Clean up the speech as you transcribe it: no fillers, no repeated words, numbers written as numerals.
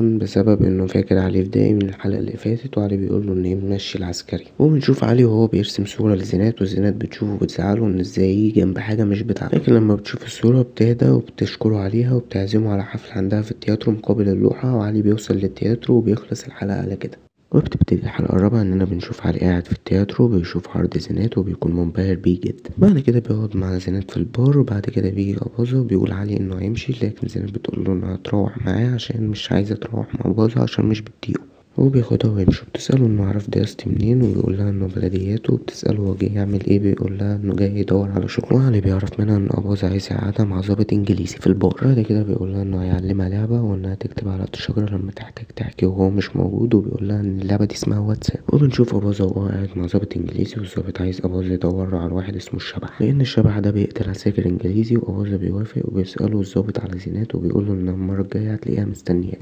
طبعا بسبب انه فاكر علي فدائي من الحلقة اللي فاتت، وعلي بيقوله انه يمشي العسكري. وبنشوف علي وهو بيرسم صورة لزينات، وزينات بتشوفه وبتزعله ان ازاي يجي جنب حاجة مش بتاعته، لكن لما بتشوف الصورة بتهدى وبتشكره عليها وبتعزمه على حفل عندها في التياترو مقابل اللوحة. وعلي بيوصل للتياترو وبيخلص الحلقة على كده. وبتبتدي الحلقة الرابعة اننا بنشوف علي قاعد في التياترو بيشوف عرض زينات وبيكون منبهر بيه جدا. بعد كده بيقعد مع زينات في البار، وبعد كده بيجي أباظة وبيقول علي انه هيمشي، لكن زينات بتقوله انها تروح معاه عشان مش عايزة تروح مع أباظة عشان مش بتطيقه. هو بياخدها ويمشي، بتسأله انه عرف دراستي منين، وبيقول لها انه بلدياته، وبتسأله هو جاي يعمل ايه، بيقول لها انه جاي يدور على شغل. وعلي بيعرف منها ان أباظة عايز يقعدها مع ضابط انجليزي في البار. بعد كده بيقول لها انه هيعلمها لعبة وانها تكتب على الشجرة لما تحتاج تحكي وهو مش موجود، وبيقول لها ان اللعبة دي اسمها واتساب. وبنشوف أباظة وهو قاعد مع ضابط انجليزي، والضابط عايز أباظة يدور على واحد اسمه الشبح، لان الشبح ده بيقتل عساكر انجليزي. وأباظة بيوافق وبيسأله الضابط على زينات، وبيقوله ان المرة الجاية هتلاقيها مستنياه.